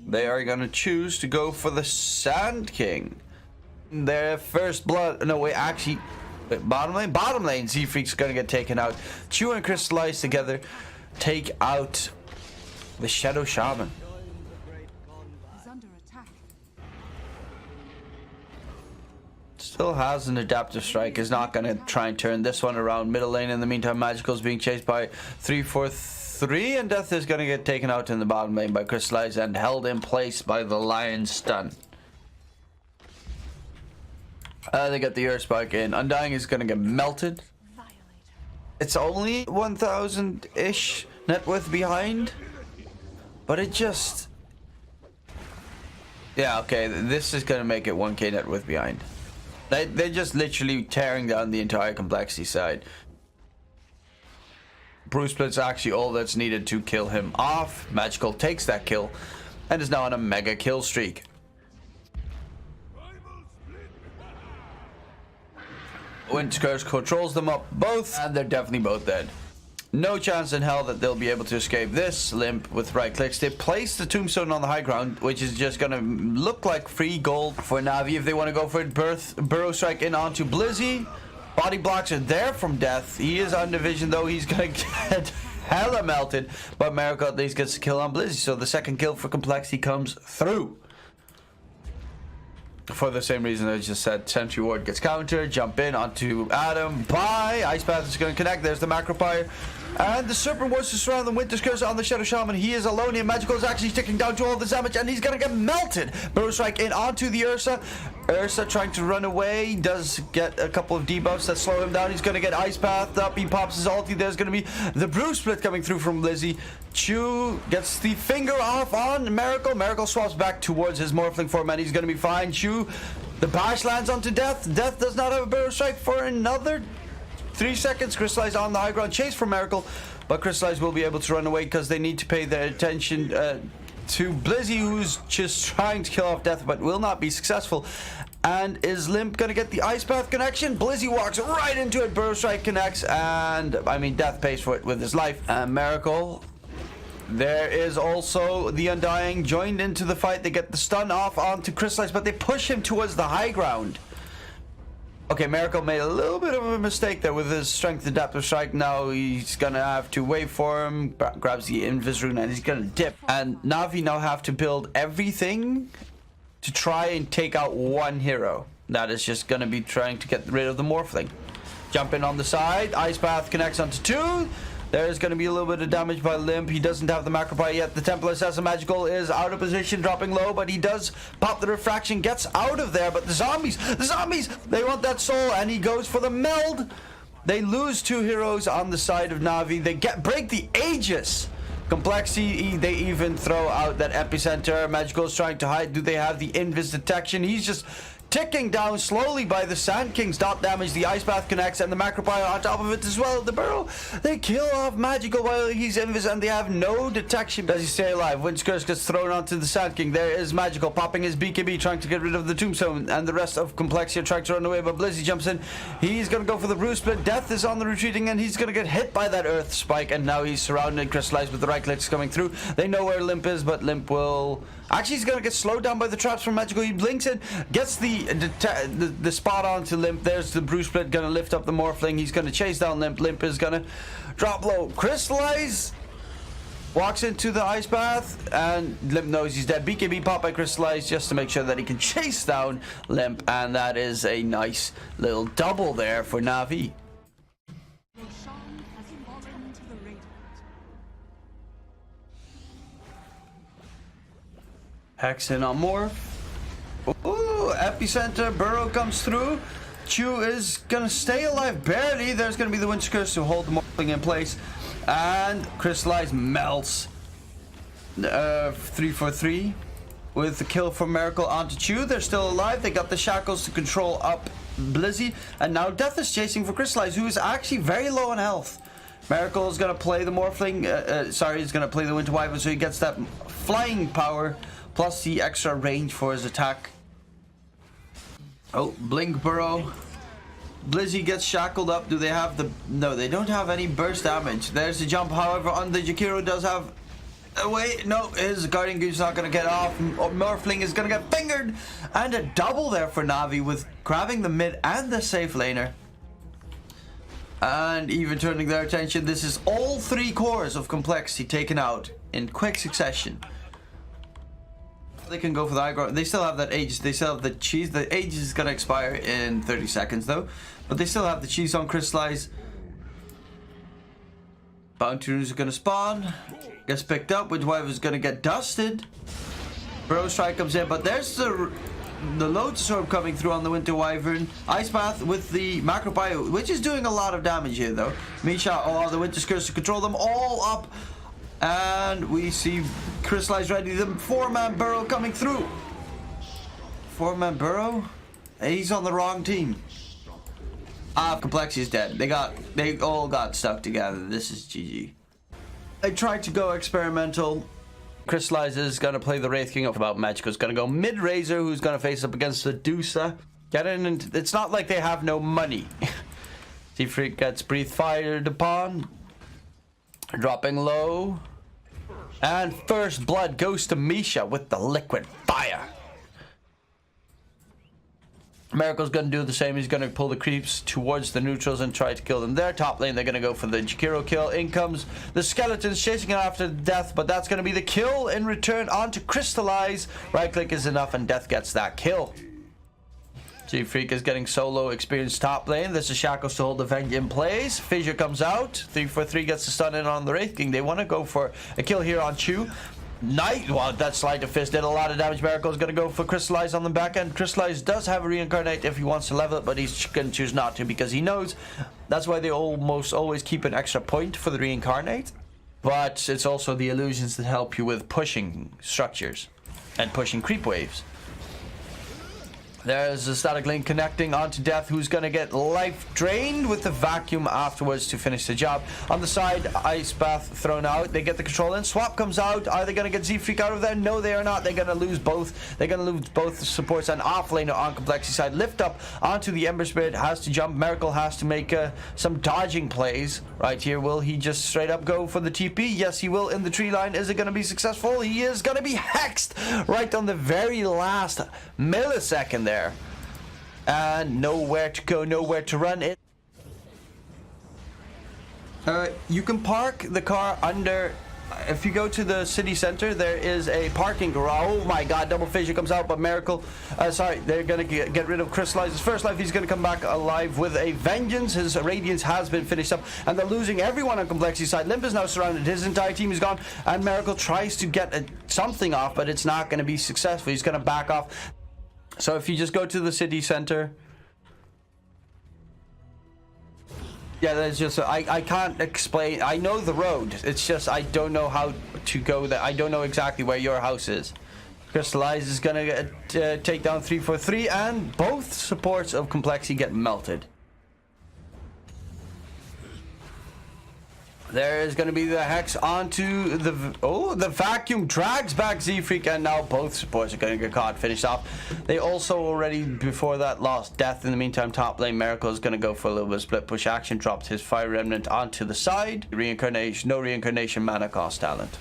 They are going to choose to go for the Sand King. Their first blood. No, wait, actually. Bottom lane? Bottom lane. Z-Freak's going to get taken out. Chew and Crystallize together take out the Shadow Shaman. Still has an adaptive strike. Is not going to try and turn this one around. Middle lane in the meantime. Magical is being chased by 343, and Death is going to get taken out in the bottom lane by Crystallize and held in place by the Lion Stun. They got the Earth Spike in. Undying is going to get melted. It's only 1,000-ish net worth behind, but it just... Yeah, okay, this is going to make it 1k net worth behind. They're just literally tearing down the entire Complexity side. Bruce Split's actually all that's needed to kill him off. Magical takes that kill and is now on a mega kill streak. Winter's Curse controls them up both, and they're definitely both dead. No chance in hell that they'll be able to escape this. Limp with right clicks. They place the tombstone on the high ground, which is just gonna look like free gold for Navi if they want to go for it. Burrow strike in onto Blizzy. Body blocks are there from Death. He is on division though. He's gonna get hella melted, but Miracle at least gets a kill on Blizzy, so the second kill for Complexity comes through. For the same reason I just said, Sentry Ward gets countered, jump in onto Adam, bye, Ice Path is going to connect, there's the Macro Pyre, and the Serpent wants to surround the Winter's Curse on the Shadow Shaman. He is alone here. Magical is actually sticking down to all the damage, and he's going to get melted. Burrow Strike in onto the Ursa. Ursa trying to run away, does get a couple of debuffs that slow him down. He's going to get Ice Path up, he pops his ulti. There's going to be the Bruce Split coming through from Lizzie. Chew gets the finger off on Miracle. Miracle swaps back towards his Morphling form, and he's going to be fine. Chew, the bash lands onto Death. Death does not have a Burrow Strike for another 3 seconds. Crystallize on the high ground, chase for Miracle, but Crystallize will be able to run away because they need to pay their attention to Blizzy, who's just trying to kill off Death but will not be successful. And is Limp gonna get the Ice Path connection? Blizzy walks right into it. Burrow Strike connects, and I mean Death pays for it with his life. And Miracle. There is also the Undying joined into the fight. They get the stun off onto Crystallize, but they push him towards the high ground. Okay, Miracle made a little bit of a mistake there with his Strength Adaptive Strike. Now he's gonna have to wait for him. Grabs the Invis Rune and he's gonna dip. And Navi now have to build everything to try and take out one hero. That is just gonna be trying to get rid of the Morphling. Jump in on the side. Ice Path connects onto 2. There's going to be a little bit of damage by Limp. He doesn't have the Macro Pyre yet. The Templar Assassin Magical is out of position, dropping low, but he does pop the Refraction, gets out of there. But the zombies, they want that soul, and he goes for the meld. They lose 2 heroes on the side of Navi. They break the Aegis. Complexity, they even throw out that Epicenter. Magical is trying to hide. Do they have the Invis detection? He's just ticking down slowly by the Sand King's dot damage. The Ice Path connects, and the Macro Pyre on top of it as well. The Burrow, they kill off Magical while he's Invis, and they have no detection. Does he stay alive? Winter's Curse gets thrown onto the Sand King. There is Magical popping his BKB, trying to get rid of the Tombstone, and the rest of Complexity are trying to run away, but Blizzy jumps in. He's gonna go for the Bruce Split. Death is on the retreating, and he's gonna get hit by that Earth Spike, and now he's surrounded, Crystallized with the right clicks coming through. They know where Limp is, but Limp will... Actually, he's gonna get slowed down by the traps from Magical. He blinks in, gets the spot onto Limp. There's the Bruce Split, gonna lift up the Morphling. He's gonna chase down Limp. Limp is gonna drop low. Crystallize walks into the Ice Path, and Limp knows he's dead. BKB pop by Crystallize just to make sure that he can chase down Limp, and that is a nice little double there for Navi. Hex in on Morph. Ooh, Epicenter, Burrow comes through. Chew is gonna stay alive barely. There's gonna be the Winter's Curse to hold the Morphling in place. And Crystallize melts 343 with the kill from Miracle onto Chew. They're still alive. They got the shackles to control up Blizzy. And now Death is chasing for Crystallize, who is actually very low on health. Miracle is gonna play the Morphling. He's gonna play the Winter Wyvern, so he gets that flying power plus the extra range for his attack. Oh, Blink Burrow. Blizzy gets shackled up. Do they have the... No, they don't have any burst damage. There's the jump, however, on the Jakiro does have Wait, no, his guardian goose not gonna get off. Morphling is gonna get fingered, and a double there for Navi with grabbing the mid and the safe laner, and even turning their attention. This is all 3 cores of Complexity taken out in quick succession. They can go for the aggro. They still have that Aegis. They still have the cheese. The Aegis is gonna expire in 30 seconds though, but they still have the cheese on Crystallize. Bounty runes are gonna spawn. Gets picked up. Witchwife is gonna get dusted. Bro Strike comes in, but there's the Lotus Orb coming through on the Winter Wyvern. Ice Path with the Macro Bio, which is doing a lot of damage here though. Misha, oh, the Winter Curse to control them all up. And we see Crystallize ready. The 4-man burrow coming through. 4-man burrow? He's on the wrong team. Complexity is dead. They all got stuck together. This is GG. I tried to go experimental. Crystallize is gonna play the Wraith King up about Magical. Is gonna go mid Razor, who's gonna face up against the DOTA. Get in, and it's not like they have no money. Seafreak gets breathe fired upon. Dropping low. And first blood goes to Misha with the liquid fire. Miracle's gonna do the same. He's gonna pull the creeps towards the neutrals and try to kill them there. Top lane, they're gonna go for the Jakiro kill. In comes the skeletons chasing it after death, but that's gonna be the kill in return onto Crystallize. Right click is enough and death gets that kill. G-Freak is getting solo experience top lane. There's a Shackles to hold the Venge in place. Fissure comes out. 3-4-3 gets the stun in on the Wraith King. They want to go for a kill here on Chu. Knight, well, that Slide of Fist did a lot of damage. Miracle is going to go for Crystallize on the back end. Crystallize does have a Reincarnate if he wants to level it, but he's going to choose not to because he knows that's why they almost always keep an extra point for the Reincarnate. But it's also the illusions that help you with pushing structures and pushing creep waves. There's a static link connecting onto Death, who's going to get life drained with the vacuum afterwards to finish the job. On the side, Ice Bath thrown out. They get the control in. Swap comes out. Are they going to get Z-Freak out of there? No, they are not. They're going to lose both. They're going to lose both supports and off laner on Complexity side. Lift up onto the Ember Spirit. Has to jump. Miracle has to make some dodging plays right here. Will he just straight up go for the TP? Yes, he will in the tree line. Is it going to be successful? He is going to be hexed right on the very last millisecond there. And nowhere to go, nowhere to run it. You can park the car under. If you go to the city center, there is a parking garage. Oh my god, double fissure comes out, but Miracle. Sorry, they're gonna get rid of Crystallize's first life. He's gonna come back alive with a vengeance. His Radiance has been finished up, and they're losing everyone on Complexity side. Limp is now surrounded. His entire team is gone, and Miracle tries to get something off, but it's not gonna be successful. He's gonna back off. So if you just go to the city center, yeah, there's just I can't explain. I know the road. It's just I don't know how to go there. I don't know exactly where your house is. Crystallize is gonna take down 3-4-3, and both supports of Complexity get melted. There is going to be the hex onto the... Oh, the vacuum drags back Z-Freak, and now both supports are going to get caught, finished off. They also already, before that, lost Death. In the meantime, top lane Miracle is going to go for a little bit of split push action, dropped his Fire Remnant onto the side. Reincarnation, no Reincarnation mana cost talent.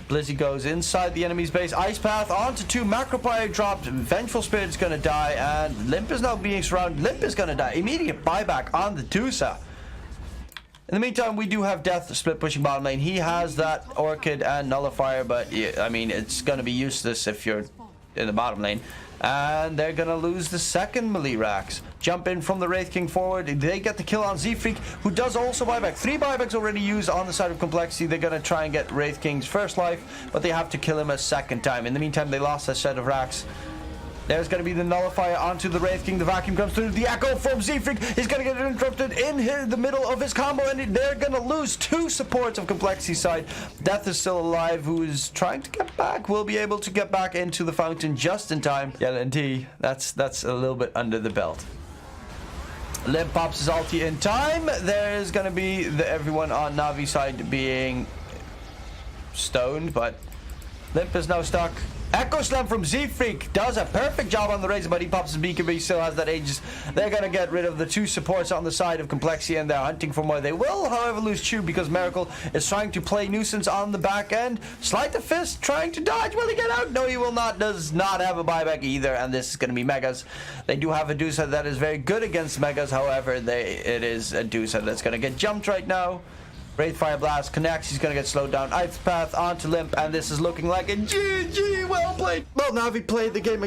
Blizzy goes inside the enemy's base. Ice Path onto 2. Macropire dropped. Vengeful Spirit is going to die, and Limp is now being surrounded. Limp is going to die. Immediate buyback on the DOTA. In the meantime, we do have Death split pushing bottom lane. He has that Orchid and Nullifier, but yeah, I mean, it's going to be useless if you're in the bottom lane. And they're going to lose the second melee racks. Jump in from the Wraith King forward. They get the kill on Z-Freak, who does also buyback. 3 buybacks already used on the side of Complexity. They're going to try and get Wraith King's first life, but they have to kill him a second time. In the meantime, they lost a set of racks. There's going to be the Nullifier onto the Wraith King. The vacuum comes through. The Echo from Z-Freak. He's going to get interrupted in the middle of his combo, and they're going to lose 2 supports of Complexity side. Death is still alive, who is trying to get back. Will be able to get back into the fountain just in time. Yeah, and that's a little bit under the belt. Limp pops his ulti in time. There's going to be everyone on Navi side being stoned, but Limp is now stuck. Echo Slam from Z-Freak does a perfect job on the Razor, but he pops his beacon, but he still has that Aegis. They're going to get rid of the two supports on the side of CompLexity, and they're hunting for more. They will, however, lose Chew because Miracle is trying to play Nuisance on the back end. Slide the Fist, trying to dodge. Will he get out? No, he will not. Does not have a buyback either, and this is going to be Megas. They do have a Dusa that is very good against Megas, however, it is a Dusa that's going to get jumped right now. Wraith Fire Blast connects. He's going to get slowed down. Ice Path onto Limp, and this is looking like a GG. Well played. Well, Navi played the game.